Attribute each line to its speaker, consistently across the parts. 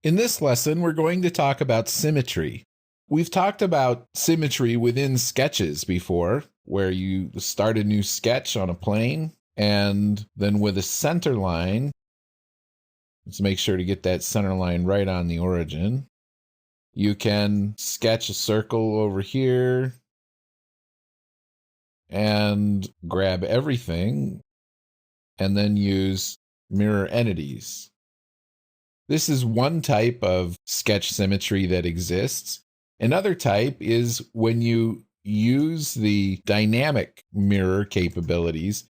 Speaker 1: In this lesson, we're going to talk about symmetry. We've talked about symmetry within sketches before, where you start a new sketch on a plane, and then with a center line, let's make sure to get that center line right on the origin. You can sketch a circle over here and grab everything, and then use mirror entities. This is one type of sketch symmetry that exists. Another type is when you use the dynamic mirror capabilities,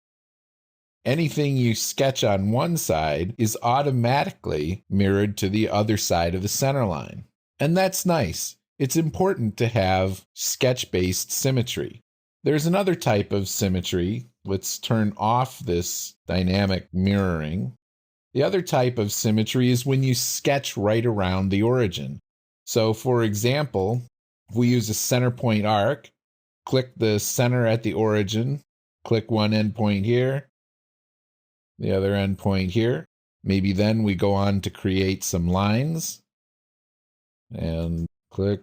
Speaker 1: anything you sketch on one side is automatically mirrored to the other side of the center line. And that's nice. It's important to have sketch-based symmetry. There's another type of symmetry. Let's turn off this dynamic mirroring. The other type of symmetry is when you sketch right around the origin. So for example, if we use a center point arc, click the center at the origin, click one endpoint here, the other endpoint here. Maybe then we go on to create some lines and click,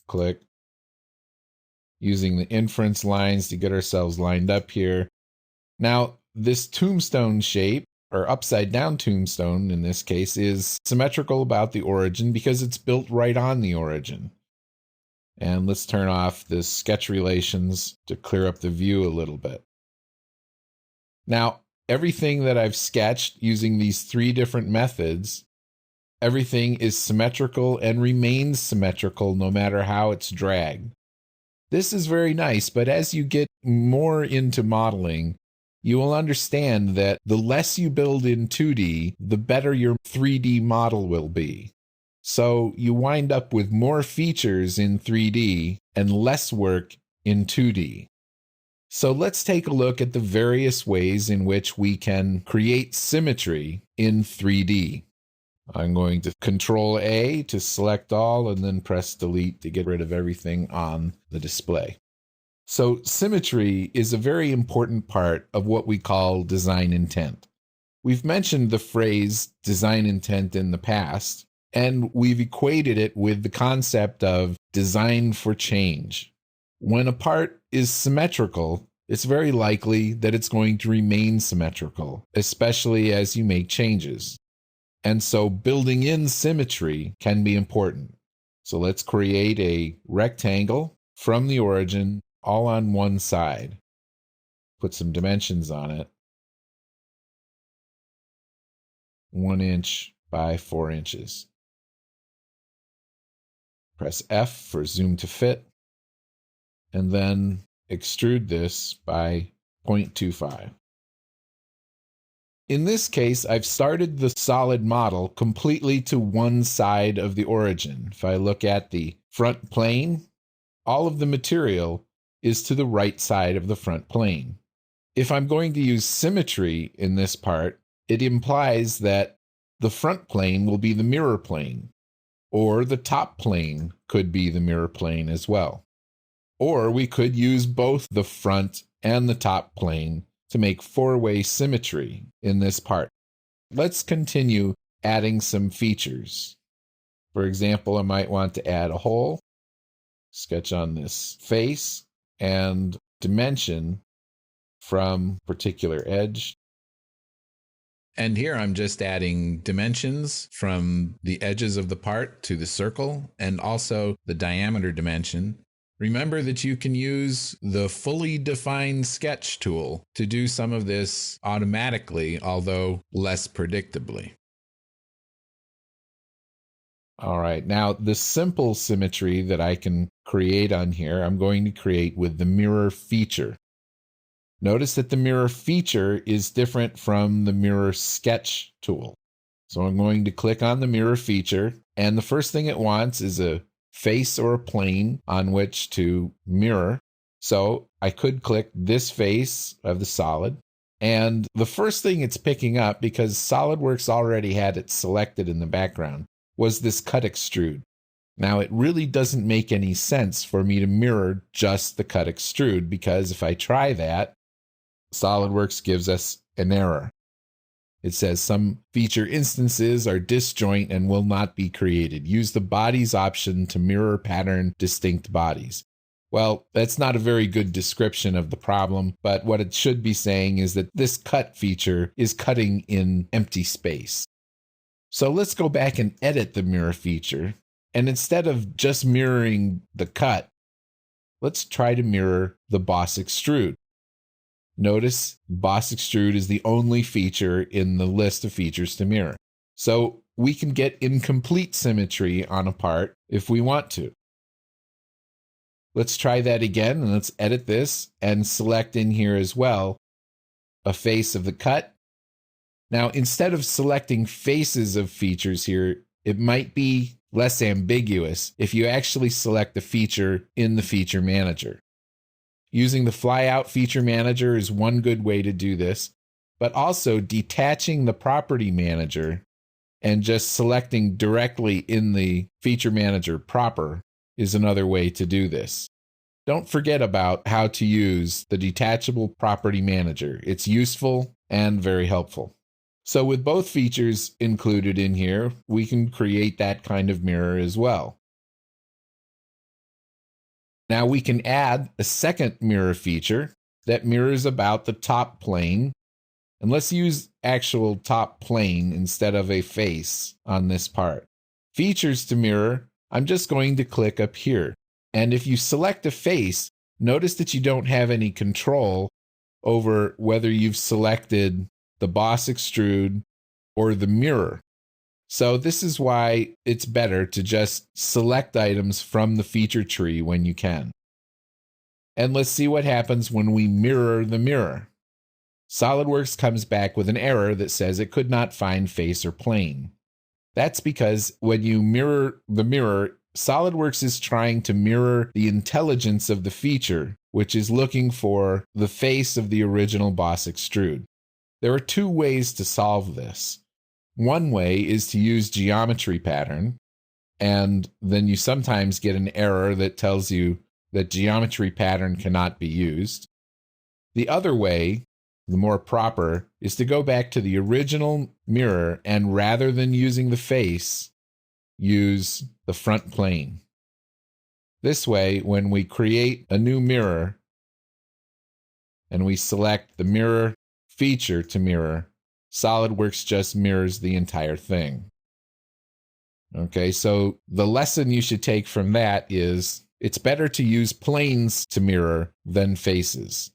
Speaker 1: click, using the inference lines to get ourselves lined up here. Now, this tombstone shape, or upside down tombstone in this case, is symmetrical about the origin because it's built right on the origin. And let's turn off the sketch relations to clear up the view a little bit. Now, everything that I've sketched using these three different methods, everything is symmetrical and remains symmetrical no matter how it's dragged. This is very nice, but as you get more into modeling, you will understand that the less you build in 2D, the better your 3D model will be. So you wind up with more features in 3D and less work in 2D. So let's take a look at the various ways in which we can create symmetry in 3D. I'm going to Control A to select all and then press Delete to get rid of everything on the display. So symmetry is a very important part of what we call design intent. We've mentioned the phrase design intent in the past, and we've equated it with the concept of design for change. When a part is symmetrical, it's very likely that it's going to remain symmetrical, especially as you make changes. And so building in symmetry can be important. So let's create a rectangle from the origin, all on one side. Put some dimensions on it. 1 inch by 4 inches. Press F for zoom to fit, and then extrude this by 0.25. In this case, I've started the solid model completely to one side of the origin. If I look at the front plane, all of the material is to the right side of the front plane. If I'm going to use symmetry in this part, it implies that the front plane will be the mirror plane, or the top plane could be the mirror plane as well. Or we could use both the front and the top plane to make four-way symmetry in this part. Let's continue adding some features. For example, I might want to add a hole, sketch on this face, and dimension from particular edge. And here I'm just adding dimensions from the edges of the part to the circle, and also the diameter dimension. Remember that you can use the fully defined sketch tool to do some of this automatically, although less predictably. All right, now the simple symmetry that I can create on here, I'm going to create with the mirror feature. Notice that the mirror feature is different from the mirror sketch tool. So I'm going to click on the mirror feature, and the first thing it wants is a face or a plane on which to mirror. So I could click this face of the solid, and the first thing it's picking up, because SOLIDWORKS already had it selected in the background, was this cut extrude. Now it really doesn't make any sense for me to mirror just the cut extrude, because if I try that, SOLIDWORKS gives us an error. It says some feature instances are disjoint and will not be created. Use the bodies option to mirror pattern distinct bodies. Well, that's not a very good description of the problem, but what it should be saying is that this cut feature is cutting in empty space. So let's go back and edit the mirror feature. And instead of just mirroring the cut, let's try to mirror the boss extrude. Notice boss extrude is the only feature in the list of features to mirror. So we can get incomplete symmetry on a part if we want to. Let's try that again, and let's edit this and select in here as well a face of the cut. Now, instead of selecting faces of features here, it might be less ambiguous if you actually select the feature in the feature manager. Using the flyout feature manager is one good way to do this, but also detaching the property manager and just selecting directly in the feature manager proper is another way to do this. Don't forget about how to use the detachable property manager. It's useful and very helpful. So with both features included in here, we can create that kind of mirror as well. Now we can add a second mirror feature that mirrors about the top plane. And let's use actual top plane instead of a face on this part. Features to mirror, I'm just going to click up here. And if you select a face, notice that you don't have any control over whether you've selected the boss extrude or the mirror. So this is why it's better to just select items from the feature tree when you can. And let's see what happens when we mirror the mirror. SOLIDWORKS comes back with an error that says it could not find face or plane. That's because when you mirror the mirror, SOLIDWORKS is trying to mirror the intelligence of the feature, which is looking for the face of the original boss extrude. There are two ways to solve this. One way is to use geometry pattern, and then you sometimes get an error that tells you that geometry pattern cannot be used. The other way, the more proper, is to go back to the original mirror and rather than using the face, use the front plane. This way, when we create a new mirror and we select the mirror feature to mirror, SOLIDWORKS just mirrors the entire thing. Okay, so the lesson you should take from that is it's better to use planes to mirror than faces.